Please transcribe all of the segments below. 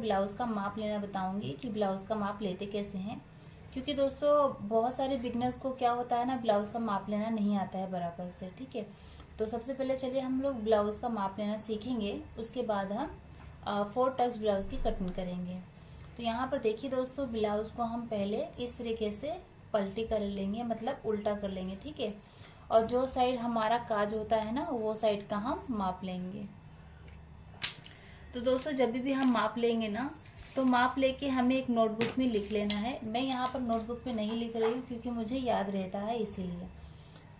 Blouse का माप लेना बताऊंगी कि ब्लाउज़ का माप लेते कैसे हैं। क्योंकि दोस्तों बहुत सारे बिगनर्स को क्या होता है ना, ब्लाउज़ का माप लेना नहीं आता है बराबर से। ठीक है, तो सबसे पहले चलिए हम लोग ब्लाउज़ का माप लेना सीखेंगे, उसके बाद हम 4 टक्स ब्लाउज़ की कटिंग करेंगे। तो यहाँ पर देखिए दोस्तों, ब्लाउज़ को हम पहले इस तरीके से पलटी कर लेंगे, मतलब उल्टा कर लेंगे। ठीक है, और जो साइड हमारा काज होता है ना, वो साइड का हम माप लेंगे। तो दोस्तों जब भी हम माप लेंगे ना, तो माप लेके हमें एक नोटबुक में लिख लेना है। मैं यहाँ पर नोटबुक में नहीं लिख रही हूँ क्योंकि मुझे याद रहता है इसीलिए।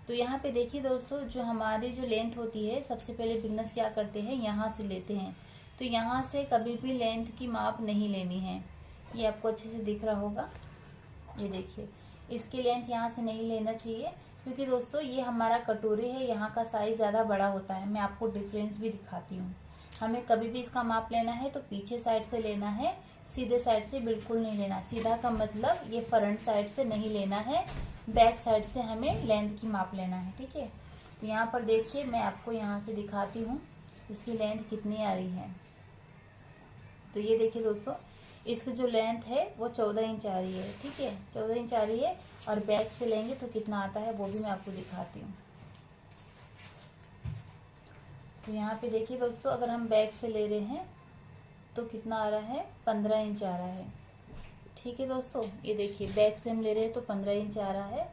तो यहाँ पे देखिए दोस्तों, जो हमारी जो लेंथ होती है, सबसे पहले बिगनर्स क्या करते हैं, यहाँ से लेते हैं। तो यहाँ से कभी भी लेंथ की माप नहीं लेनी है। ये आपको अच्छे से दिख रहा होगा, ये देखिए, इसकी लेंथ यहाँ से नहीं लेना चाहिए क्योंकि दोस्तों ये हमारा कटोरी है, यहाँ का साइज ज़्यादा बड़ा होता है। मैं आपको डिफरेंस भी दिखाती हूँ। हमें कभी भी इसका माप लेना है तो पीछे साइड से लेना है, सीधे साइड से बिल्कुल नहीं लेना। सीधा का मतलब ये फ्रंट साइड से नहीं लेना है, बैक साइड से हमें लेंथ की माप लेना है। ठीक है, तो यहाँ पर देखिए, मैं आपको यहाँ से दिखाती हूँ इसकी लेंथ कितनी आ रही है। तो ये देखिए दोस्तों, इसकी जो लेंथ है वो 14 इंच आ रही है। ठीक है, 14 इंच आ रही है, और बैक से लेंगे तो कितना आता है वो भी मैं आपको दिखाती हूँ। तो यहाँ पे देखिए दोस्तों, अगर हम बैक से ले रहे हैं तो कितना आ रहा है, 15 इंच आ रहा है। ठीक है दोस्तों, ये देखिए, बैक से हम ले रहे हैं तो 15 इंच आ रहा है,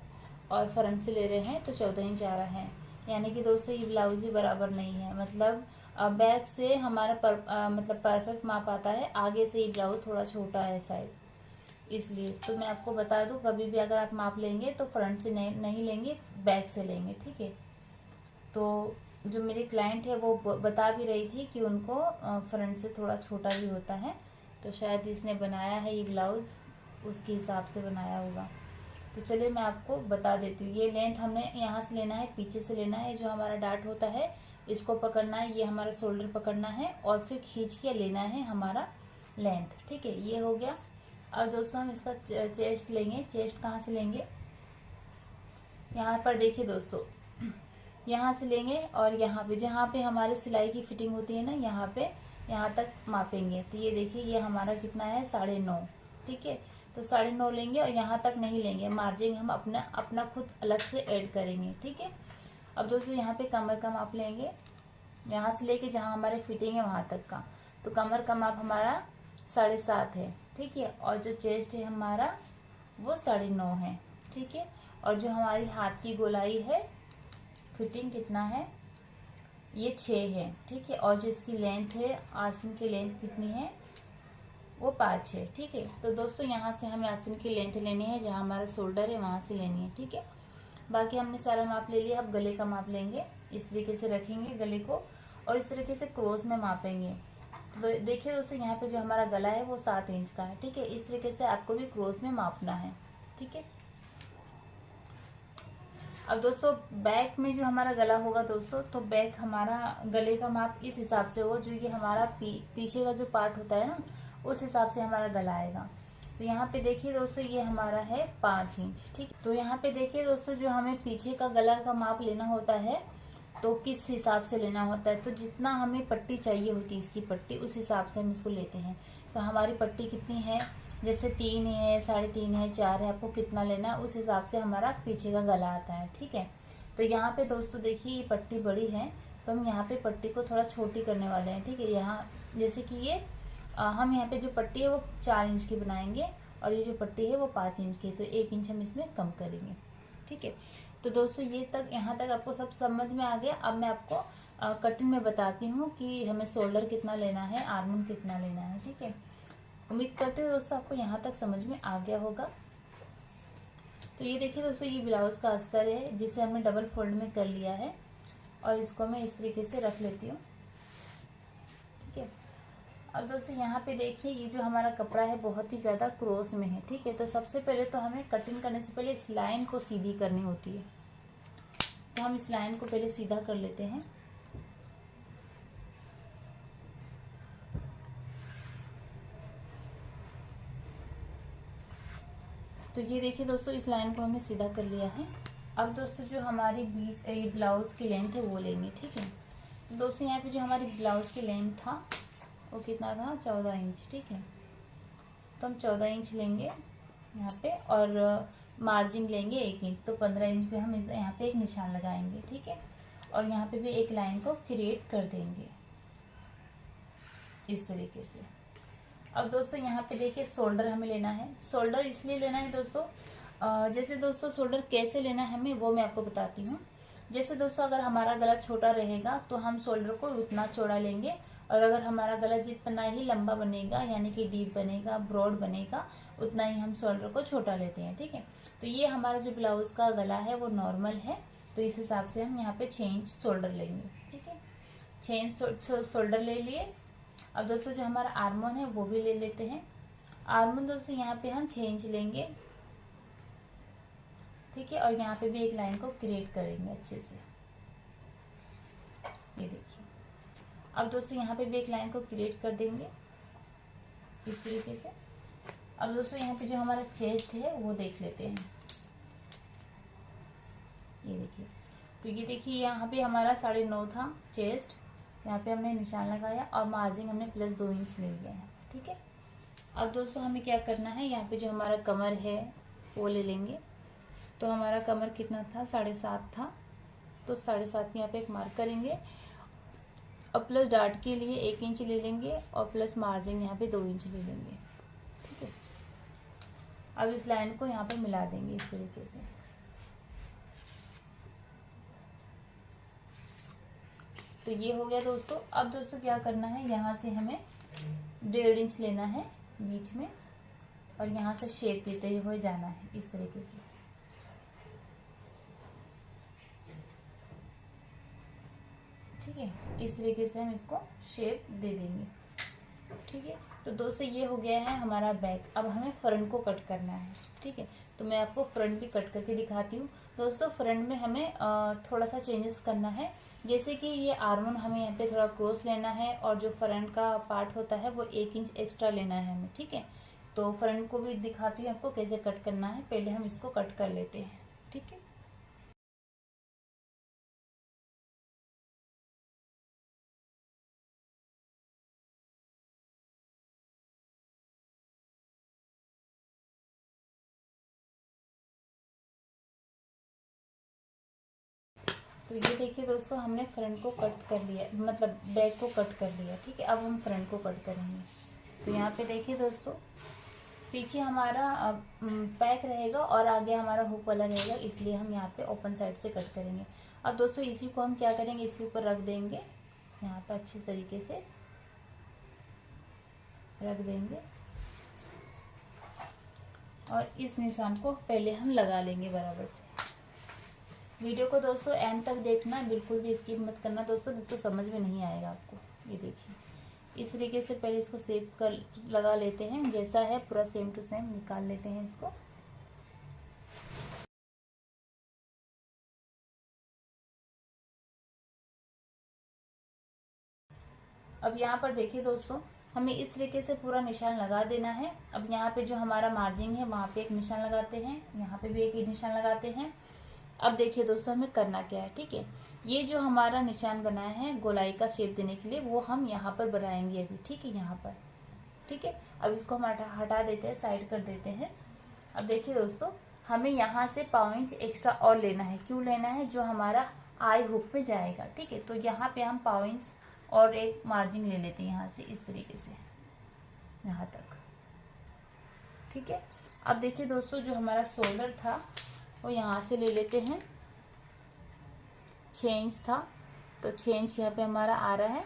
और फ्रंट से ले रहे हैं तो 14 इंच आ रहा है। यानी कि दोस्तों ये ब्लाउज ही बराबर नहीं है। मतलब बैक से हमारा मतलब परफेक्ट माप आता है, आगे से ये ब्लाउज थोड़ा छोटा है शायद, इसलिए। तो मैं आपको बता दूं, कभी भी अगर आप माप लेंगे तो फ्रंट से नहीं लेंगे, बैक से लेंगे। ठीक है, तो जो मेरी क्लाइंट है वो बता भी रही थी कि उनको फ्रंट से थोड़ा छोटा भी होता है, तो शायद इसने बनाया है ये ब्लाउज़, उसके हिसाब से बनाया होगा। तो चलिए मैं आपको बता देती हूँ। ये लेंथ हमने यहाँ से लेना है, पीछे से लेना है। जो हमारा डार्ट होता है इसको पकड़ना है, ये हमारा शोल्डर पकड़ना है, और फिर खींच के लेना है हमारा लेंथ। ठीक है, ये हो गया। अब दोस्तों हम इसका चेस्ट लेंगे। चेस्ट कहाँ से लेंगे, यहाँ पर देखिए दोस्तों, यहाँ से लेंगे, और यहाँ पे जहाँ पे हमारे सिलाई की फिटिंग होती है ना, यहाँ तक मापेंगे। तो ये देखिए, ये हमारा कितना है, 9.5। ठीक है, तो 9.5 लेंगे, और यहाँ तक नहीं लेंगे, मार्जिन हम अपना खुद अलग से ऐड करेंगे। ठीक है, अब दोस्तों यहाँ पे कमर का माप लेंगे, यहाँ से लेके जहाँ हमारे फिटिंग है वहाँ तक का। तो कमर का माप हमारा 7.5 है। ठीक है, और जो चेस्ट है हमारा वो 9.5 है। ठीक है, और जो हमारी हाथ की गोलाई है, फिटिंग कितना है, ये 6 है। ठीक है, और जिसकी लेंथ है, आस्तीन की लेंथ कितनी है, वो 5 है। ठीक है, तो दोस्तों यहाँ से हमें आस्तीन की लेंथ लेनी है, जहाँ हमारा शोल्डर है वहाँ से लेनी है। ठीक है, बाकी हमने सारा माप ले लिया। अब गले का माप लेंगे, इस तरीके से रखेंगे गले को, और इस तरीके से क्रॉस में मापेंगे। तो देखिए दोस्तों, यहाँ पे जो हमारा गला है वो 7 इंच का है। ठीक है, इस तरीके से आपको भी क्रॉस में मापना है। ठीक है, अब दोस्तों बैक में जो हमारा गला होगा दोस्तों, तो बैक हमारा गले का माप इस हिसाब से होगा, जो ये हमारा पीछे का जो पार्ट होता है ना, उस हिसाब से हमारा गला आएगा। तो यहाँ पे देखिए दोस्तों, ये हमारा है 5 इंच। ठीक, तो यहाँ पे देखिए दोस्तों, जो हमें पीछे का गला का माप लेना होता है तो किस हिसाब से लेना होता है, तो जितना हमें पट्टी चाहिए होती है, इसकी पट्टी, उस हिसाब से हम इसको लेते हैं। तो हमारी पट्टी कितनी है, जैसे 3 है, 3.5 है, 4 है, आपको कितना लेना है उस हिसाब से हमारा पीछे का गला आता है। ठीक है, तो यहाँ पे दोस्तों देखिए, ये पट्टी बड़ी है, तो हम यहाँ पे पट्टी को थोड़ा छोटी करने वाले हैं। ठीक है, यहाँ जैसे कि ये हम यहाँ पे जो पट्टी है वो 4 इंच की बनाएंगे, और ये जो पट्टी है वो 5 इंच की, तो 1 इंच हम इसमें कम करेंगे। ठीक है, तो दोस्तों ये तक, यहाँ तक आपको सब समझ में आ गया। अब मैं आपको कटिंग में बताती हूँ कि हमें शोल्डर कितना लेना है, आर्मन कितना लेना है। ठीक है, उम्मीद करते हो दोस्तों आपको यहाँ तक समझ में आ गया होगा। तो ये देखिए दोस्तों, ये ब्लाउज़ का अस्तर है, जिसे हमने डबल फोल्ड में कर लिया है, और इसको मैं इस तरीके से रख लेती हूँ। ठीक है, अब दोस्तों यहाँ पे देखिए, ये जो हमारा कपड़ा है बहुत ही ज़्यादा क्रॉस में है। ठीक है, तो सबसे पहले तो हमें कटिंग करने से पहले इस लाइन को सीधी करनी होती है। तो हम इस लाइन को पहले सीधा कर लेते हैं। तो ये देखिए दोस्तों, इस लाइन को हमने सीधा कर लिया है। अब दोस्तों जो हमारी बीच ये ब्लाउज़ की लेंथ है वो लेंगे। ठीक है, दोस्तों यहाँ पे जो हमारी ब्लाउज़ की लेंथ था वो कितना था 14 इंच। ठीक है, तो हम 14 इंच लेंगे यहाँ पे और मार्जिन लेंगे 1 इंच, तो 15 इंच पे हम यहाँ पे एक निशान लगाएंगे। ठीक है, और यहाँ पे भी एक लाइन को क्रिएट कर देंगे इस तरीके से। अब दोस्तों यहाँ पे देखिए शोल्डर हमें लेना है। शोल्डर इसलिए लेना है दोस्तों, जैसे दोस्तों शोल्डर कैसे लेना है हमें वो मैं आपको बताती हूँ। जैसे दोस्तों अगर हमारा गला छोटा रहेगा तो हम शोल्डर को उतना चौड़ा लेंगे, और अगर हमारा गला जितना ही लंबा बनेगा यानी कि डीप बनेगा, ब्रॉड बनेगा, उतना ही हम शोल्डर को छोटा लेते हैं। ठीक है, तो ये हमारा जो ब्लाउज का गला है वो नॉर्मल है, तो इस हिसाब से हम यहाँ पे 6 इंच शोल्डर लेंगे। ठीक है, 6 इंच शोल्डर ले लिए। अब दोस्तों जो हमारा आर्मोन है वो भी ले लेते हैं। आर्मोन दोस्तों यहाँ पे हम 6 इंच लेंगे। ठीक है, और यहाँ पे भी एक लाइन को क्रिएट करेंगे अच्छे से, ये देखिए। अब दोस्तों यहाँ पे भी एक लाइन को क्रिएट कर देंगे इस तरीके से। अब दोस्तों यहाँ पे जो हमारा चेस्ट है वो देख लेते हैं, ये देखिए। तो ये देखिए यहाँ पे हमारा 9.5 था चेस्ट, यहाँ पे हमने निशान लगाया और मार्जिन हमने +2 इंच ले लिया है। ठीक है, अब दोस्तों हमें क्या करना है, यहाँ पे जो हमारा कमर है वो ले लेंगे। तो हमारा कमर कितना था 7.5 था, तो 7.5 में यहाँ पे एक मार्क करेंगे और प्लस डार्ट के लिए 1 इंच ले लेंगे और प्लस मार्जिन यहाँ पे 2 इंच ले लेंगे। ठीक है, अब इस लाइन को यहाँ पे मिला देंगे इस तरीके से। तो ये हो गया दोस्तों। अब दोस्तों क्या करना है, यहाँ से हमें 1.5 इंच लेना है बीच में और यहाँ से शेप देते हुए जाना है इस तरीके से। ठीक है, इस तरीके से हम इसको शेप दे देंगे। ठीक है, तो दोस्तों ये हो गया है हमारा बैक। अब हमें फ्रंट को कट करना है। ठीक है, तो मैं आपको फ्रंट भी कट करके दिखाती हूँ। दोस्तों फ्रंट में हमें थोड़ा सा चेंजेस करना है, जैसे कि ये आर्मोन हमें यहाँ पे थोड़ा क्रॉस लेना है और जो फ्रंट का पार्ट होता है वो 1 इंच एक्स्ट्रा लेना है हमें। ठीक है, तो फ्रंट को भी दिखाती हूँ आपको कैसे कट करना है। पहले हम इसको कट कर लेते हैं। ठीक है, तो ये देखिए दोस्तों हमने फ्रंट को कट कर लिया, मतलब बैक को कट कर लिया। ठीक है, अब हम फ्रंट को कट करेंगे। तो यहाँ पे देखिए दोस्तों पीछे हमारा पैक रहेगा और आगे हमारा हुक वाला रहेगा, इसलिए हम यहाँ पे ओपन साइड से कट करेंगे। अब दोस्तों इसी को हम क्या करेंगे, इसके ऊपर रख देंगे, यहाँ पे अच्छे तरीके से रख देंगे और इस निशान को पहले हम लगा लेंगे बराबर से। वीडियो को दोस्तों एंड तक देखना, बिल्कुल भी स्किप मत करना दोस्तों, तो समझ में नहीं आएगा आपको। ये देखिए इस तरीके से पहले इसको शेप कर लगा लेते हैं, जैसा है पूरा सेम टू सेम निकाल लेते हैं इसको। अब यहाँ पर देखिए दोस्तों हमें इस तरीके से पूरा निशान लगा देना है। अब यहाँ पे जो हमारा मार्जिन है वहाँ पे एक निशान लगाते हैं, यहाँ पे भी एक निशान लगाते हैं। अब देखिए दोस्तों हमें करना क्या है। ठीक है, ये जो हमारा निशान बनाया है गोलाई का शेप देने के लिए, वो हम यहाँ पर बनाएंगे अभी। ठीक है, यहाँ पर। ठीक है, अब इसको हम हटा देते हैं, साइड कर देते हैं। अब देखिए दोस्तों हमें यहाँ से 5 इंच एक्स्ट्रा और लेना है। क्यों लेना है, जो हमारा आई हुक में जाएगा। ठीक है, तो यहाँ पे हम 5 इंच और एक मार्जिन ले लेते हैं यहाँ से इस तरीके से यहाँ तक। ठीक है, अब देखिए दोस्तों जो हमारा शोल्डर था वो यहाँ से ले लेते हैं, 6 इंच था, तो 6 इंच यहाँ पे हमारा आ रहा है।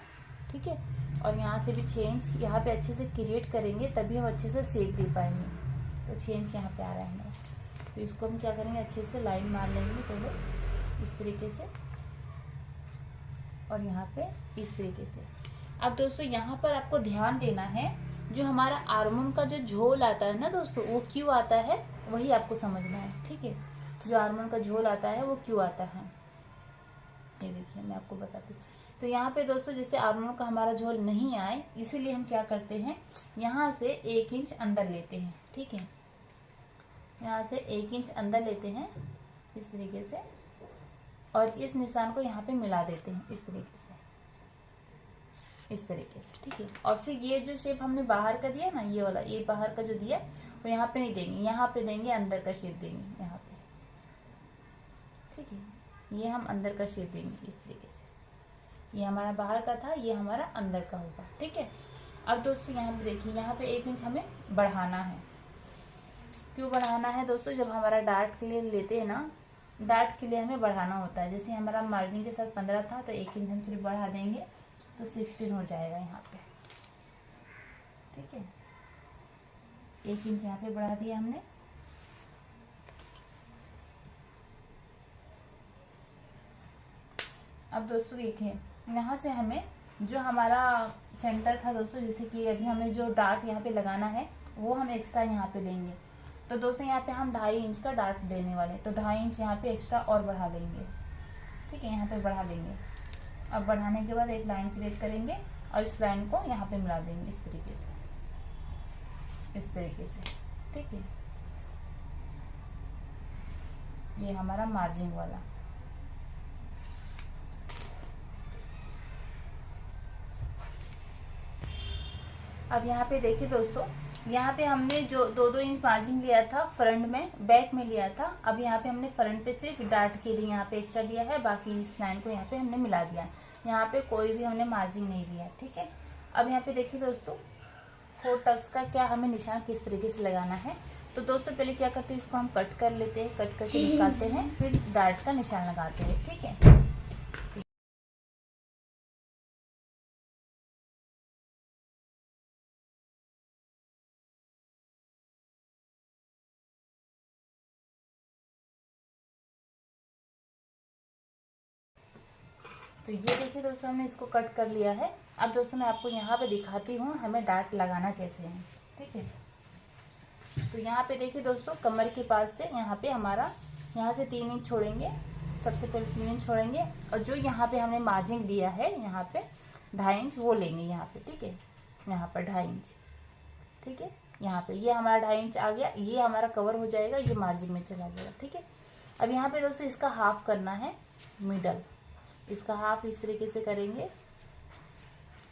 ठीक है, और यहाँ से भी 6 इंच यहाँ पे अच्छे से क्रिएट करेंगे तभी हम अच्छे से शेप दे पाएंगे। तो 6 इंच यहाँ पे आ रहा है हमारा, तो इसको हम क्या करेंगे, अच्छे से लाइन मार लेंगे पहले इस तरीके से और यहाँ पे इस तरीके से। अब दोस्तों यहाँ पर आपको ध्यान देना है, जो हमारा आर्मोन का जो झोल आता है ना दोस्तों, वो क्यों आता है वही आपको समझना है। ठीक है, जो आर्मोन का झोल आता है वो क्यों आता है, ये देखिए मैं आपको बताती हूँ। तो यहाँ पे दोस्तों जैसे आर्मोन का हमारा झोल नहीं आए, इसीलिए हम क्या करते हैं, यहाँ से 1 इंच अंदर लेते हैं। ठीक है, यहाँ से 1 इंच अंदर लेते हैं इस तरीके से और इस निशान को यहाँ पे मिला देते हैं इस तरीके से। इस तरीके से, ठीक है। और फिर ये जो शेप हमने बाहर का दिया ना, ये वाला, ये बाहर का जो दिया वो यहाँ पे नहीं देंगे, यहाँ पे देंगे, अंदर का शेप देंगे यहाँ पे, ठीक है। ये हम अंदर का शेप देंगे इस तरीके से। ये हमारा बाहर का था, ये हमारा अंदर का होगा, ठीक है। अब दोस्तों यहाँ पे देखिए, यहाँ पे 1 इंच हमें बढ़ाना है। क्यों बढ़ाना है दोस्तों? जब हमारा डार्ट के लिए लेते हैं ना, डार्ट के लिए हमें बढ़ाना होता है। जैसे हमारा मार्जिन के साथ 15 था, तो 1 इंच हम सिर्फ बढ़ा देंगे तो 16 हो जाएगा यहाँ पे, ठीक है। 1 इंच यहाँ पे बढ़ा दिया हमने। अब दोस्तों देखिए, यहाँ से हमें जो हमारा सेंटर था दोस्तों, जैसे कि अभी हमें जो डार्ट यहाँ पे लगाना है वो हम एक्स्ट्रा यहाँ पे लेंगे। तो दोस्तों यहाँ पे हम 2.5 इंच का डार्ट देने वाले, तो 2.5 इंच यहाँ पे एक्स्ट्रा और बढ़ा लेंगे, ठीक है। यहाँ पे बढ़ा लेंगे। अब बढ़ाने के बाद एक लाइन क्रिएट करेंगे और इस लाइन को यहाँ पे मिला देंगे इस तरीके से, इस तरीके से, ठीक है। ये हमारा मार्जिन वाला। अब यहाँ पे देखिए दोस्तों, यहाँ पे हमने जो 2-2 इंच मार्जिन लिया था फ्रंट में, बैक में लिया था। अब यहाँ पे हमने फ्रंट पे सिर्फ डार्ट के लिए यहाँ पे एक्स्ट्रा लिया है, बाकी इस लाइन को यहाँ पे हमने मिला दिया। यहाँ पे कोई भी हमने मार्जिन नहीं लिया, ठीक है। अब यहाँ पे देखिए दोस्तों, 4 टक्स का क्या हमें निशान किस तरीके से लगाना है। तो दोस्तों पहले क्या करते हैं, इसको हम कट कर लेते हैं, कट करके निकालते हैं, फिर डार्ट का निशान लगाते हैं, ठीक है। तो ये देखिए दोस्तों, हमने इसको कट कर लिया है। अब दोस्तों मैं आपको यहाँ पे दिखाती हूँ हमें डार्ट लगाना कैसे है, ठीक है। तो यहाँ पे देखिए दोस्तों, कमर के पास से यहाँ पे हमारा, यहाँ से 3 इंच छोड़ेंगे, सबसे पहले 3 इंच छोड़ेंगे, और जो यहाँ पे हमने मार्जिन दिया है यहाँ पे 2.5 इंच वो लेंगे यहाँ पे, ठीक है। यहाँ पर 2.5 इंच, ठीक है। यहाँ पे ये हमारा 2.5 इंच आ गया, ये हमारा कवर हो जाएगा, ये मार्जिन में चला जाएगा, ठीक है। अब यहाँ पे दोस्तों इसका हाफ करना है, मिडल, इसका हाफ इस तरीके से करेंगे,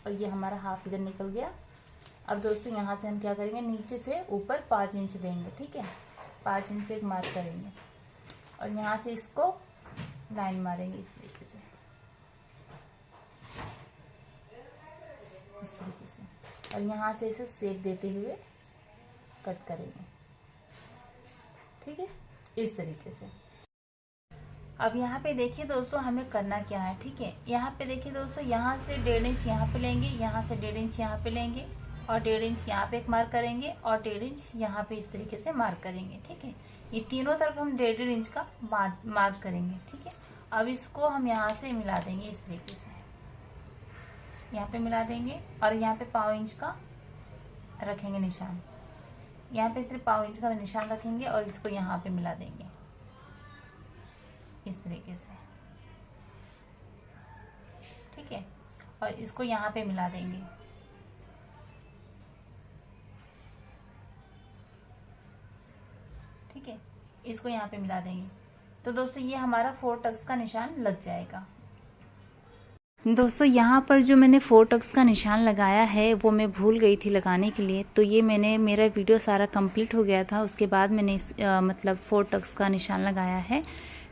और ये हमारा हाफ इधर निकल गया। अब दोस्तों यहाँ से हम क्या करेंगे, नीचे से ऊपर 5 इंच देंगे, ठीक है। 5 इंच पे एक मार्क करेंगे और यहाँ से इसको लाइन मारेंगे इस तरीके से, इस तरीके से, और यहाँ से इसे शेप देते हुए कट करेंगे, ठीक है, इस तरीके से। अब यहाँ पे देखिए दोस्तों, हमें करना क्या है, ठीक है। यहाँ पे देखिए दोस्तों, यहाँ से 1.5 इंच यहाँ पे लेंगे, यहाँ से 1.5 इंच यहाँ पे लेंगे, और 1.5 इंच यहाँ पे एक मार्क करेंगे, और 1.5 इंच यहाँ पे इस तरीके से मार्क करेंगे, ठीक है। ये तीनों तरफ हम 1.5 इंच का मार्क करेंगे, ठीक है। अब इसको हम यहाँ से मिला देंगे इस तरीके से, यहाँ पे मिला देंगे, और यहाँ पे 1/4 इंच का रखेंगे निशान, यहाँ पे सिर्फ 1/4 इंच का निशान रखेंगे, और इसको यहाँ पे मिला देंगे इस तरीके से, ठीक है। और इसको यहाँ पे मिला देंगे, ठीक है, इसको यहाँ पे मिला देंगे। तो दोस्तों ये हमारा 4 टक्स का निशान लग जाएगा। दोस्तों यहाँ पर जो मैंने 4 टक्स का निशान लगाया है वो मैं भूल गई थी लगाने के लिए, तो ये मेरा वीडियो सारा कंप्लीट हो गया था, उसके बाद मैंने मतलब 4 टक्स का निशान लगाया है।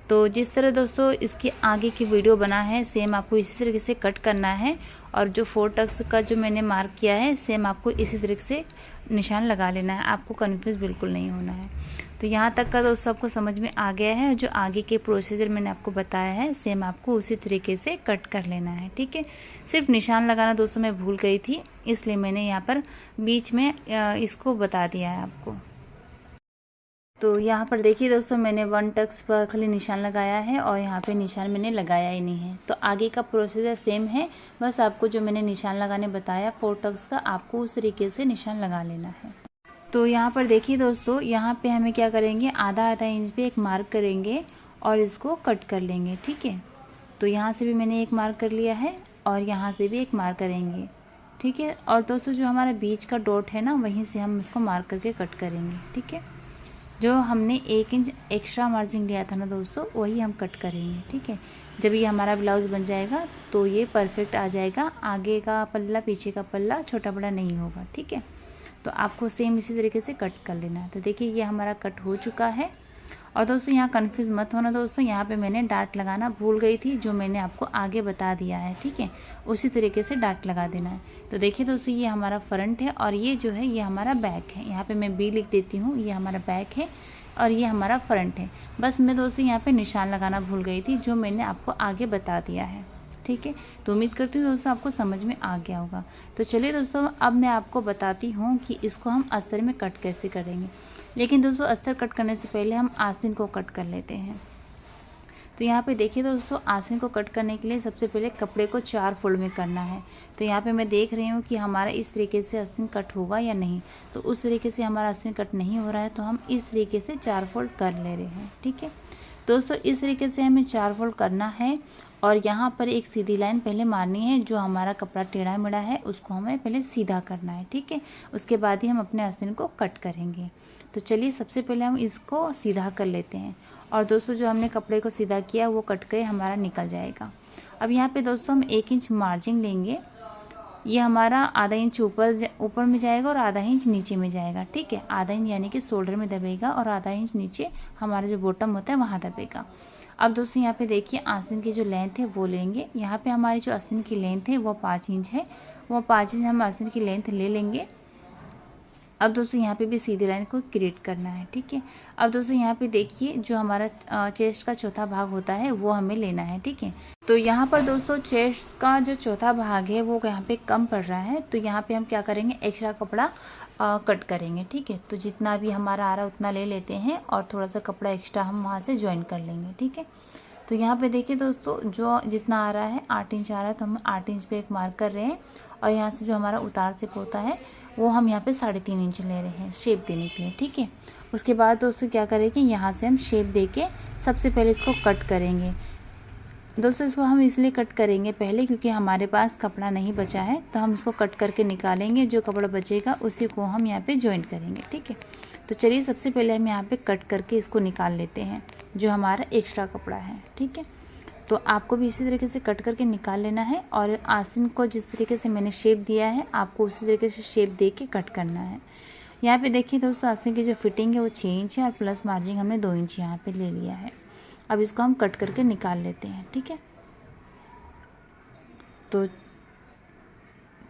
तो जिस तरह दोस्तों इसके आगे की वीडियो बना है, सेम आपको इसी तरीके से कट करना है, और जो 4 टक्स का जो मैंने मार्क किया है सेम आपको इसी तरीके से निशान लगा लेना है, आपको कन्फ्यूज़ बिल्कुल नहीं होना है। तो यहाँ तक का दोस्तों आपको समझ में आ गया है, जो आगे के प्रोसीजर मैंने आपको बताया है सेम आपको उसी तरीके से कट कर लेना है, ठीक है। सिर्फ निशान लगाना दोस्तों मैं भूल गई थी, इसलिए मैंने यहाँ पर बीच में इसको बता दिया है आपको। तो यहाँ पर देखिए दोस्तों, मैंने 1 टक्स पर खाली निशान लगाया है, और यहाँ पे निशान मैंने लगाया ही नहीं है। तो आगे का प्रोसीजर सेम है, बस आपको जो मैंने निशान लगाने बताया 4 टक्स का, आपको उस तरीके से निशान लगा लेना है। तो यहाँ पर देखिए दोस्तों, यहाँ पे हमें क्या करेंगे, आधा इंच पे एक मार्क करेंगे और इसको कट कर लेंगे, ठीक है। तो यहाँ से भी मैंने एक मार्क कर लिया है, और यहाँ से भी एक मार्क करेंगे, ठीक है। और दोस्तों जो हमारा बीच का डॉट है ना, वहीं से हम इसको मार्क करके कट करेंगे, ठीक है। जो हमने 1 इंच एक्स्ट्रा मार्जिन लिया था ना दोस्तों, वही हम कट करेंगे, ठीक है। जब ये हमारा ब्लाउज़ बन जाएगा तो ये परफेक्ट आ जाएगा। आगे का पल्ला पीछे का पल्ला छोटा बड़ा नहीं होगा, ठीक है। तो आपको सेम इसी तरीके से कट कर लेना है। तो देखिए ये हमारा कट हो चुका है। और दोस्तों यहाँ कन्फ्यूज़ मत होना दोस्तों, यहाँ पे मैंने डार्ट लगाना भूल गई थी, जो मैंने आपको आगे बता दिया है, ठीक है। उसी तरीके से डार्ट लगा देना है। तो देखिए दोस्तों ये हमारा फ्रंट है और ये जो है ये हमारा बैक है। यहाँ पे मैं बी लिख देती हूँ, ये हमारा बैक है और ये हमारा फ्रंट है। बस मैं दोस्तों यहाँ पे निशान लगाना भूल गई थी, जो मैंने आपको आगे बता दिया है, ठीक है। तो उम्मीद करती हूँ दोस्तों आपको समझ में आ गया होगा। तो चलिए दोस्तों अब मैं आपको बताती हूँ कि इसको हम अस्तर में कट कैसे करेंगे। लेकिन दोस्तों अस्तर कट करने से पहले हम आस्तीन को कट कर लेते हैं। तो यहाँ पे देखिए दोस्तों आस्तीन को कट करने के लिए सबसे पहले कपड़े को 4 फोल्ड में करना है। तो यहाँ पे मैं देख रही हूँ कि हमारा इस तरीके से आस्तीन कट होगा या नहीं। तो उस तरीके से हमारा आस्तीन कट नहीं हो रहा है, तो हम इस तरीके से 4 फोल्ड कर ले रहे हैं, ठीक है। दोस्तों इस तरीके से हमें 4 फोल्ड करना है और यहाँ पर एक सीधी लाइन पहले मारनी है। जो हमारा कपड़ा टेढ़ा मेढ़ा है उसको हमें पहले सीधा करना है, ठीक है। उसके बाद ही हम अपने आस्तीन को कट करेंगे। तो चलिए सबसे पहले हम इसको सीधा कर लेते हैं। और दोस्तों जो हमने कपड़े को सीधा किया वो कट के हमारा निकल जाएगा। अब यहाँ पे दोस्तों हम 1 इंच मार्जिन लेंगे। ये हमारा आधा इंच ऊपर में जाएगा और आधा इंच नीचे में जाएगा, ठीक है। आधा इंच यानी कि शोल्डर में दबेगा और आधा इंच नीचे हमारा जो बॉटम होता है वहाँ दबेगा। अब दोस्तों यहाँ पे देखिए आस्तीन की जो लेंथ है वो लेंगे। यहाँ पे हमारी जो आस्तीन की लेंथ है वो 5 इंच है। वो 5 इंच हम आस्तीन की लेंथ ले लेंगे। अब दोस्तों यहाँ पे भी सीधी लाइन को क्रिएट करना है, ठीक है। अब दोस्तों यहाँ पे देखिए जो हमारा चेस्ट का चौथा भाग होता है वो हमें लेना है, ठीक है। तो यहाँ पर दोस्तों चेस्ट का जो चौथा भाग है वो यहाँ पे कम पड़ रहा है। तो यहाँ पे हम क्या करेंगे, एक्स्ट्रा कपड़ा कट करेंगे, ठीक है। तो जितना भी हमारा आ रहा है उतना ले लेते हैं और थोड़ा सा कपड़ा एक्स्ट्रा हम वहाँ से ज्वाइन कर लेंगे, ठीक है। तो यहाँ पे देखिए दोस्तों जो जितना आ रहा है 8 इंच आ रहा है, तो हम 8 इंच पे एक मार्क कर रहे हैं। और यहाँ से जो हमारा उतार सिप होता है वो हम यहाँ पे 3.5 इंच ले रहे हैं शेप देने के लिए, ठीक है। उसके बाद दोस्तों क्या करेंगे, यहाँ से हम शेप दे के सबसे पहले इसको कट करेंगे। दोस्तों इसको हम इसलिए कट करेंगे पहले क्योंकि हमारे पास कपड़ा नहीं बचा है, तो हम इसको कट करके निकालेंगे। जो कपड़ा बचेगा उसी को हम यहाँ पे जॉइंट करेंगे, ठीक है। तो चलिए सबसे पहले हम यहाँ पे कट करके इसको निकाल लेते हैं, जो हमारा एक्स्ट्रा कपड़ा है, ठीक है। तो आपको भी इसी तरीके से कट करके निकाल लेना है। और आस्तीन को जिस तरीके से मैंने शेप दिया है आपको उसी तरीके से शेप दे के कट करना है। यहाँ पे देखिए दोस्तों आस्तीन की जो फिटिंग है वो 6 इंच है और प्लस मार्जिन हमने 2 इंच यहाँ पे ले लिया है। अब इसको हम कट करके निकाल लेते हैं, ठीक है।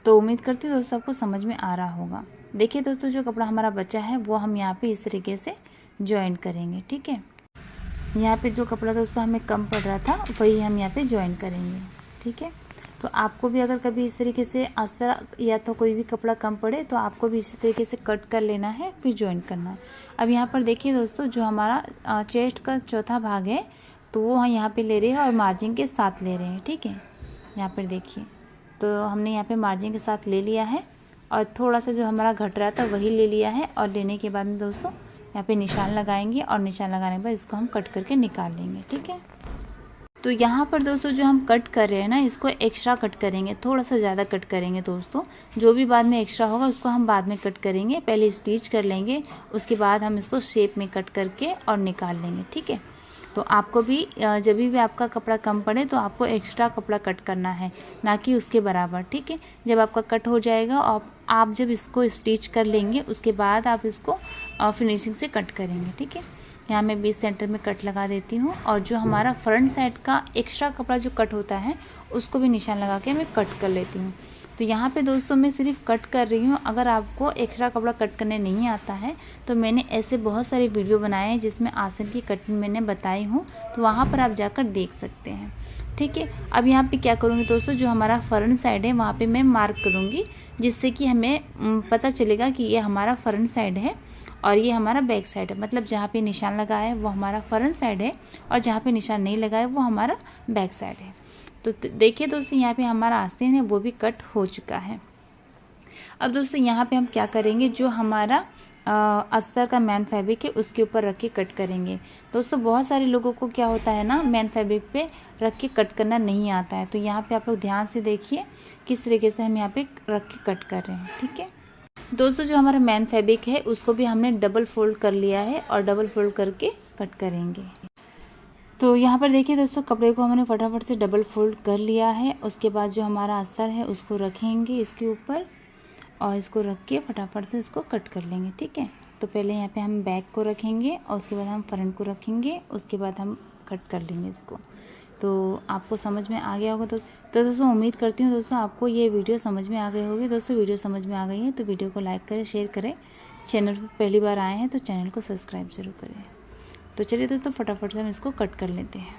तो उम्मीद करती हूँ दोस्तों आपको समझ में आ रहा होगा। देखिए दोस्तों जो कपड़ा हमारा बचा है वो हम यहाँ पे इस तरीके से ज्वाइन करेंगे, ठीक है। यहाँ पे जो कपड़ा दोस्तों हमें कम पड़ रहा था वही हम यहाँ पे ज्वाइन करेंगे, ठीक है। तो आपको भी अगर कभी इस तरीके से अस्तर या तो कोई भी कपड़ा कम पड़े तो आपको भी इसी तरीके से कट कर लेना है, फिर ज्वाइन करना है। अब यहाँ पर देखिए दोस्तों जो हमारा चेस्ट का चौथा भाग है तो वो हम यहाँ पे ले रहे हैं और मार्जिन के साथ ले रहे हैं, ठीक है। यहाँ पर देखिए तो हमने यहाँ पे मार्जिन के साथ ले लिया है और थोड़ा सा जो हमारा घट रहा था वही ले लिया है। और लेने के बाद में दोस्तों यहाँ पे निशान लगाएंगे और निशान लगाने के बाद इसको हम कट करके निकाल लेंगे, ठीक है। तो यहाँ पर दोस्तों जो हम कट कर रहे हैं ना इसको एक्स्ट्रा कट करेंगे, थोड़ा सा ज़्यादा कट करेंगे दोस्तों। जो भी बाद में एक्स्ट्रा होगा उसको हम बाद में कट करेंगे, पहले स्टिच कर लेंगे, उसके बाद हम इसको शेप में कट करके और निकाल लेंगे, ठीक है। तो आपको भी जब भी आपका कपड़ा कम पड़े तो आपको एक्स्ट्रा कपड़ा कट करना है, ना कि उसके बराबर, ठीक है। जब आपका कट हो जाएगा और आप जब इसको स्टिच कर लेंगे उसके बाद आप इसको फिनिशिंग से कट करेंगे, ठीक है। यहाँ मैं 20 सेंटर में कट लगा देती हूँ और जो हमारा फ्रंट साइड का एक्स्ट्रा कपड़ा जो कट होता है उसको भी निशान लगा के मैं कट कर लेती हूँ। तो यहाँ पे दोस्तों मैं सिर्फ कट कर रही हूँ। अगर आपको एक्स्ट्रा कपड़ा कट करने नहीं आता है तो मैंने ऐसे बहुत सारे वीडियो बनाए हैं जिसमें आसन की कटिंग मैंने बताई हूँ, तो वहाँ पर आप जाकर देख सकते हैं, ठीक है। अब यहाँ पे क्या करूँगी दोस्तों, जो हमारा फ्रंट साइड है वहाँ पे मैं मार्क करूँगी, जिससे कि हमें पता चलेगा कि ये हमारा फ्रंट साइड है और ये हमारा बैक साइड है। मतलब जहाँ पे निशान लगा है वो हमारा फ्रंट साइड है और जहाँ पे निशान नहीं लगा है वो हमारा बैक साइड है। तो देखिए दोस्तों यहाँ पे हमारा आस्तीन है वो भी कट हो चुका है। अब दोस्तों यहाँ पे हम क्या करेंगे, जो हमारा अस्तर का मैन फैब्रिक है उसके ऊपर रख के कट करेंगे। दोस्तों बहुत सारे लोगों को क्या होता है ना, मैन फैब्रिक पे रख के कट करना नहीं आता है। तो यहाँ पे आप लोग ध्यान से देखिए किस तरीके से हम यहाँ पे रख के कट कर रहे हैं, ठीक है। दोस्तों जो हमारा मैन फैब्रिक है उसको भी हमने डबल फोल्ड कर लिया है और डबल फोल्ड करके कट करेंगे। तो यहाँ पर देखिए दोस्तों, कपड़े को हमने फटाफट से डबल फोल्ड कर लिया है। उसके बाद जो हमारा अस्तर है उसको रखेंगे इसके ऊपर और इसको रख के फटाफट से इसको कट कर लेंगे। ठीक है, तो पहले यहाँ पे हम बैक को रखेंगे और उसके बाद हम फ्रंट को रखेंगे, उसके बाद हम कट कर लेंगे इसको। तो आपको समझ में आ गया होगा दोस्तों। तो दोस्तों उम्मीद करती हूँ दोस्तों आपको ये वीडियो समझ में आ गई होगी। दोस्तों वीडियो समझ में आ गई है तो वीडियो को लाइक करें, शेयर करें। चैनल पर पहली बार आए हैं तो चैनल को सब्सक्राइब जरूर करें। तो चलिए दोस्तों फटाफट से हम इसको कट कर लेते हैं।